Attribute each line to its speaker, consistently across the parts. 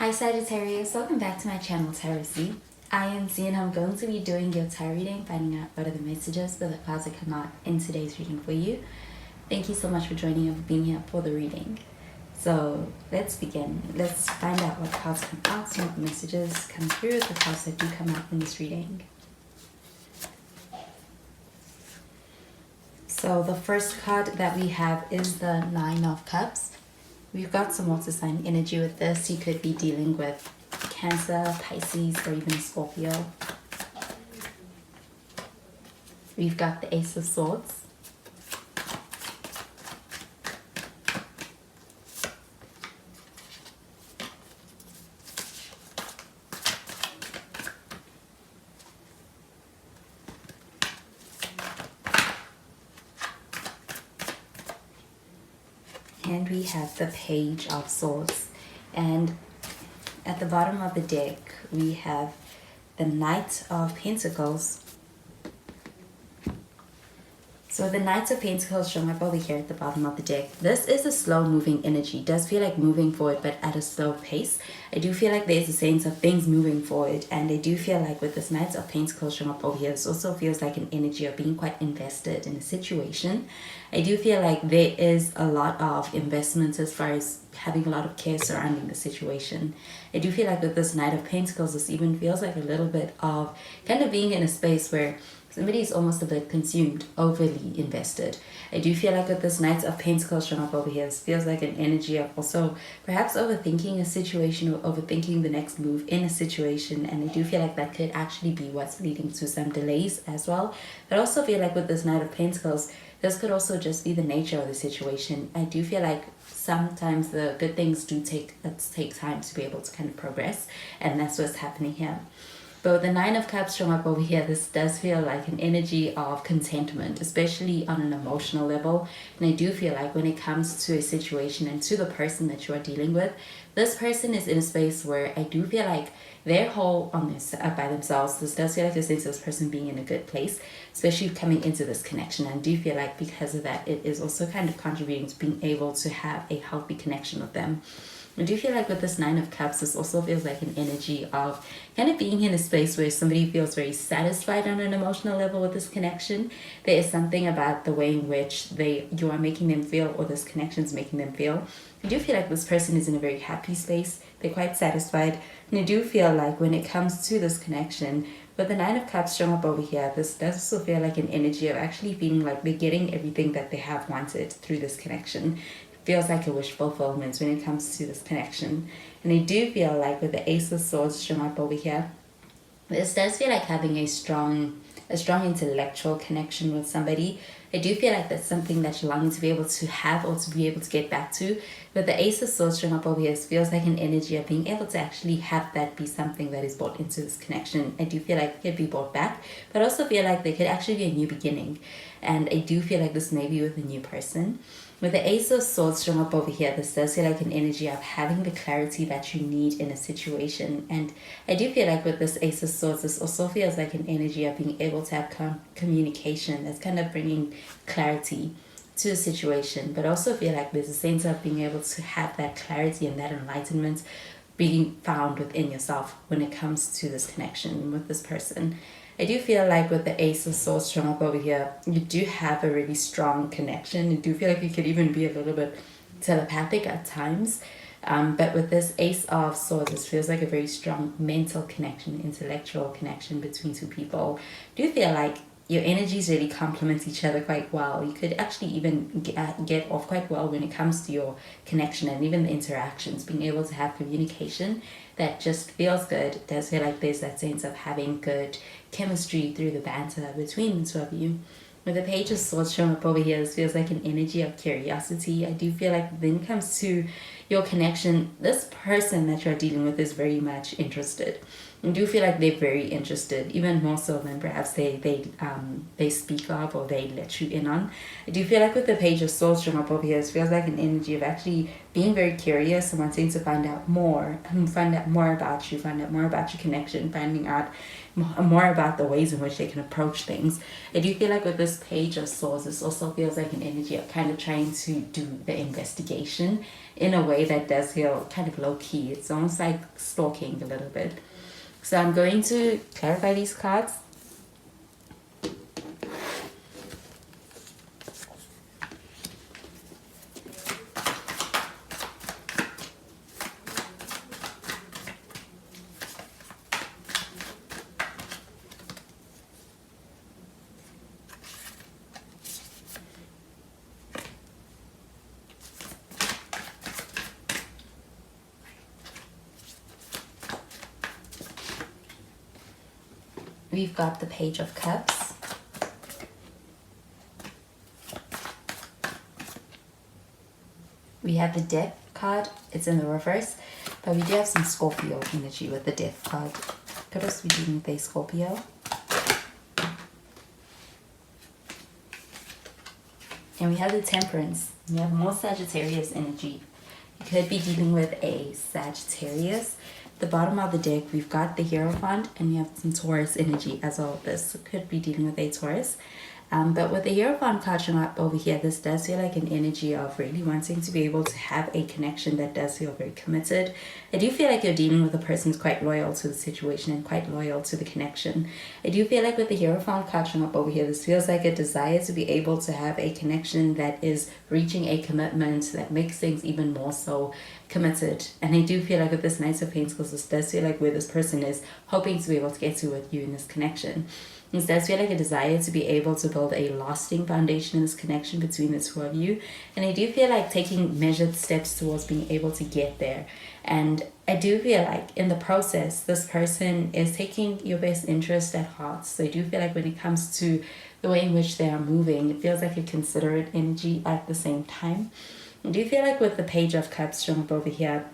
Speaker 1: Hi Sagittarius, welcome back to my channel Tarot Z. I am Z and I'm going to be doing your tarot reading, finding out what are the messages for the cards that come out in today's reading for you. Thank you so much for joining and for being here for the reading. So let's begin. Let's find out what cards come out, some of the messages come through, the cards that do come out in this reading. So the first card that we have is the Nine of Cups. We've got some water sign energy with this. You could be dealing with Cancer, Pisces, or even Scorpio. We've got the Ace of Swords. And we have the Page of Swords. And at the bottom of the deck, we have the Knight of Pentacles. So the Knight of Pentacles showing up over here at the bottom of the deck. This is a slow moving energy. It does feel like moving forward, but at a slow pace. I do feel like there's a sense of things moving forward. And I do feel like with this Knight of Pentacles showing up over here, this also feels like an energy of being quite invested in a situation. I do feel like there is a lot of investment as far as having a lot of care surrounding the situation. I do feel like with this Knight of Pentacles, this even feels like a little bit of kind of being in a space where somebody is almost a bit consumed, overly invested. I do feel like with this Knight of Pentacles showing up over here, this feels like an energy of also perhaps overthinking a situation or overthinking the next move in a situation. And I do feel like that could actually be what's leading to some delays as well. But I also feel like with this Knight of Pentacles, this could also just be the nature of the situation. I do feel like sometimes the good things do take time to be able to kind of progress. And that's what's happening here. But with the Nine of Cups showing up over here, this does feel like an energy of contentment, especially on an emotional level. And I do feel like when it comes to a situation and to the person that you are dealing with, this person is in a space where I do feel like they're whole on this by themselves. This does feel like a sense of this person being in a good place, especially coming into this connection. And I do feel like because of that, it is also kind of contributing to being able to have a healthy connection with them. I do feel like with this Nine of Cups, this also feels like an energy of kind of being in a space where somebody feels very satisfied on an emotional level with this connection. There is something about the way in which you are making them feel, or this connection is making them feel. I do feel like this person is in a very happy space. They're quite satisfied. And I do feel like when it comes to this connection, with the Nine of Cups showing up over here, this does also feel like an energy of actually feeling like they're getting everything that they have wanted through this connection. Feels like a wish fulfillment when it comes to this connection. And I do feel like with the Ace of Swords showing up over here, this does feel like having a strong intellectual connection with somebody. I do feel like that's something that you're longing to be able to have or to be able to get back to. But the Ace of Swords showing up over here feels like an energy of being able to actually have that be something that is brought into this connection. I do feel like it could be brought back, but I also feel like there could actually be a new beginning. And I do feel like this may be with a new person. With the Ace of Swords showing up over here, this does feel like an energy of having the clarity that you need in a situation. And I do feel like with this Ace of Swords, this also feels like an energy of being able to have communication that's kind of bringing clarity to the situation. But I also feel like there's a sense of being able to have that clarity and that enlightenment being found within yourself when it comes to this connection with this person. I do feel like with the Ace of Swords showing up over here, you do have a really strong connection. I do feel like you could even be a little bit telepathic at times. But with this Ace of Swords, this feels like a very strong mental connection, intellectual connection between two people. I do feel like your energies really complement each other quite well. You could actually even get off quite well when it comes to your connection and even the interactions, being able to have communication that just feels good. It does feel like there's that sense of having good chemistry through the banter between the two of you. With the Page of Swords showing up over here, this feels like an energy of curiosity. I do feel like when it comes to your connection, this person that you're dealing with is very much interested. I do feel like they're very interested, even more so than perhaps they speak of or they let you in on. I do feel like with the Page of Swords showing up over here, it feels like an energy of actually being very curious and wanting to find out more about you, find out more about your connection, finding out more about the ways in which they can approach things. I do feel like with this Page of Swords, this also feels like an energy of kind of trying to do the investigation in a way that does feel kind of low-key. It's almost like stalking a little bit. So I'm going to clarify these cards. We've got the Page of Cups. We have the Death card. It's in the reverse, but we do have some Scorpio energy with the Death card. Could also be dealing with a Scorpio. And we have the Temperance. We have more Sagittarius energy. You could be dealing with a Sagittarius. The bottom of the deck, we've got the Hierophant, and we have some Taurus energy as well. This could be dealing with a Taurus. But with the Hierophant card showing up over here, this does feel like an energy of really wanting to be able to have a connection that does feel very committed. I do feel like you're dealing with a person who's quite loyal to the situation and quite loyal to the connection. I do feel like with the Hierophant card showing up over here, this feels like a desire to be able to have a connection that is reaching a commitment that makes things even more so committed. And I do feel like with this Knight of Pentacles, this does feel like where this person is hoping to be able to get to with you in this connection. This does feel like a desire to be able to build a lasting foundation in this connection between the two of you. And I do feel like taking measured steps towards being able to get there. And I do feel like in the process, this person is taking your best interest at heart. So I do feel like when it comes to the way in which they are moving, it feels like a considerate energy at the same time. I do feel like with the Page of Cups showing up over here,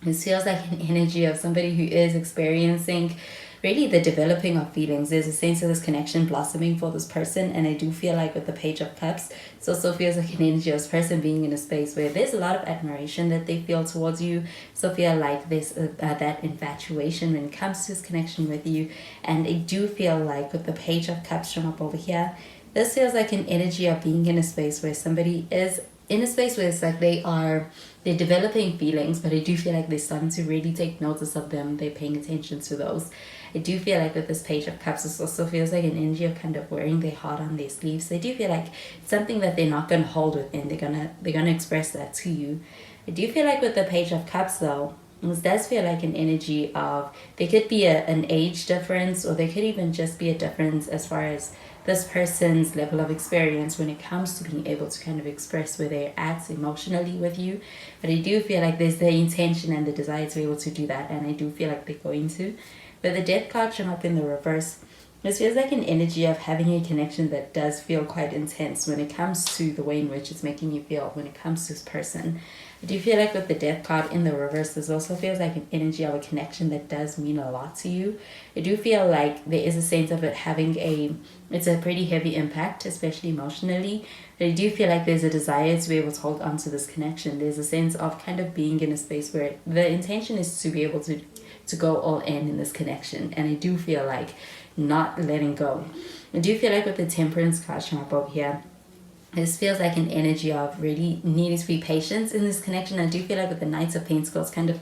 Speaker 1: this feels like an energy of somebody who is experiencing really the developing of feelings. There's a sense of this connection blossoming for this person, and I do feel like with the Page of Cups, it also feels like an energy of this person being in a space where there's a lot of admiration that they feel towards you. So feel like there's that infatuation when it comes to this connection with you. And I do feel like with the Page of Cups showing up over here, this feels like an energy of being in a space where somebody is in a space where it's like they're developing feelings, but I do feel like they're starting to really take notice of them. They're paying attention to those. I do feel like with this Page of Cups, this also feels like an energy of kind of wearing their heart on their sleeves. They do feel like it's something that they're not going to hold within. They're gonna express that to you. I do feel like with the Page of Cups though, this does feel like an energy of, there could be an age difference, or there could even just be a difference as far as this person's level of experience when it comes to being able to kind of express where they're at emotionally with you. But I do feel like there's the intention and the desire to be able to do that, and I do feel like they're going to. But the Death card showing up in the reverse, this feels like an energy of having a connection that does feel quite intense when it comes to the way in which it's making you feel when it comes to this person. I do feel like with the Death card in the reverse, this also feels like an energy of a connection that does mean a lot to you. I do feel like there is a sense of it having it's a pretty heavy impact, especially emotionally. But I do feel like there's a desire to be able to hold on to this connection. There's a sense of kind of being in a space where the intention is to be able to go all in this connection. And I do feel like not letting go. I do feel like with the Temperance card showing up over here, this feels like an energy of really needing to be patient in this connection. I do feel like with the Knights of Pentacles kind of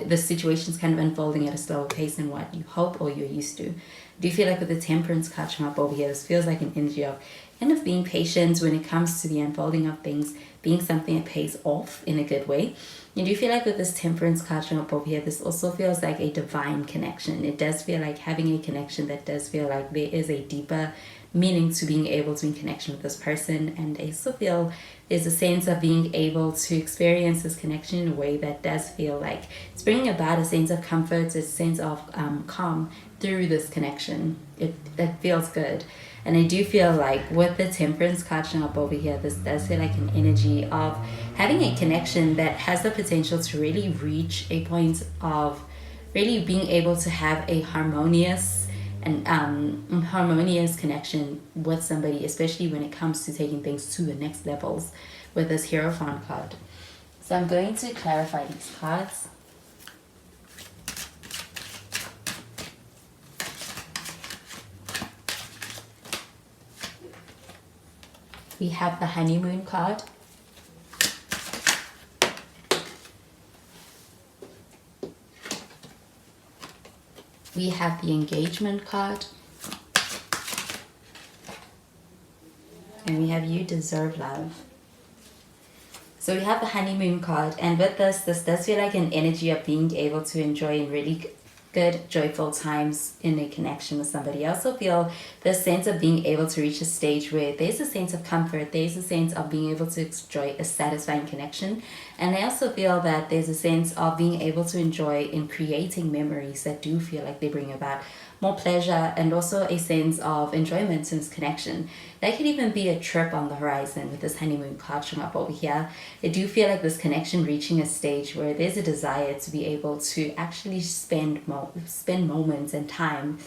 Speaker 1: the situation's kind of unfolding at a slower pace than what you hope or you're used to. I do feel like with the Temperance card showing up over here, this feels like an energy of kind of being patient when it comes to the unfolding of things, being something that pays off in a good way. I do feel like with this Temperance card showing up over here, this also feels like a divine connection. It does feel like having a connection that does feel like there is a deeper meaning to being able to be in connection with this person. And I also feel there's a sense of being able to experience this connection in a way that does feel like it's bringing about a sense of comfort, a sense of calm through this connection. It feels good. And I do feel like with the Temperance card showing up over here, this does feel like an energy of having a connection that has the potential to really reach a point of really being able to have a harmonious and harmonious connection with somebody, especially when it comes to taking things to the next levels with this Hierophant card. So I'm going to clarify these cards. We have the honeymoon card. We have the engagement card. And we have you deserve love. So we have the honeymoon card, and with this does feel like an energy of being able to enjoy in really good, joyful times in a connection with somebody. I also feel this sense of being able to reach a stage where there's a sense of comfort, there's a sense of being able to enjoy a satisfying connection. And I also feel that there's a sense of being able to enjoy in creating memories that do feel like they bring about more pleasure and also a sense of enjoyment in this connection. That could even be a trip on the horizon with this honeymoon card showing up over here. I do feel like this connection reaching a stage where there's a desire to be able to actually spend moments and time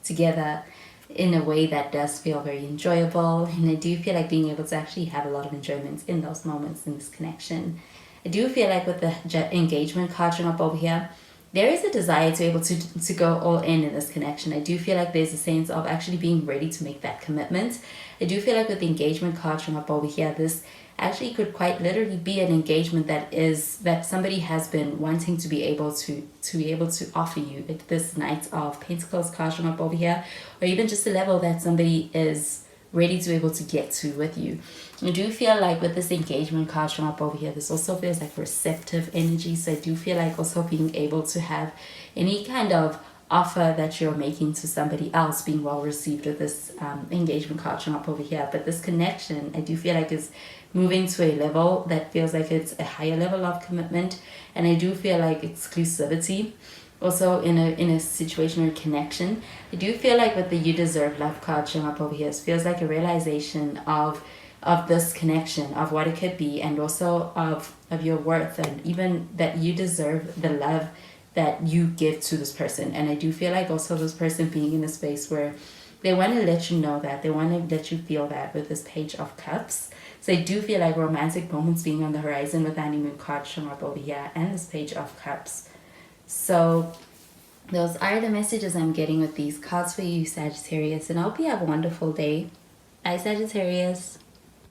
Speaker 1: together in a way that does feel very enjoyable. And I do feel like being able to actually have a lot of enjoyment in those moments in this connection. I do feel like with the engagement card showing up over here, there is a desire to be able to go all in this connection. I do feel like there's a sense of actually being ready to make that commitment. I do feel like with the engagement card showing up over here, this actually could quite literally be an engagement that somebody has been wanting to be able to offer you. Like this Knight of Pentacles card showing up over here, or even just a level that somebody is ready to be able to get to with you. I do feel like with this engagement card showing up over here, this also feels like receptive energy. So I do feel like also being able to have any kind of offer that you're making to somebody else being well received with this engagement card showing up over here. But this connection, I do feel like is moving to a level that feels like it's a higher level of commitment. And I do feel like exclusivity. Also in a situation or connection, I do feel like with the you deserve love card showing up over here, it feels like a realization of this connection, of what it could be, and also of your worth, and even that you deserve the love that you give to this person. And I do feel like also this person being in a space where they want to let you know that, they want to let you feel that with this Page of Cups. So I do feel like romantic moments being on the horizon with the honeymoon card showing up over here and this Page of Cups. So those are the messages I'm getting with these cards for you, Sagittarius, and I hope you have a wonderful day. Bye, Sagittarius.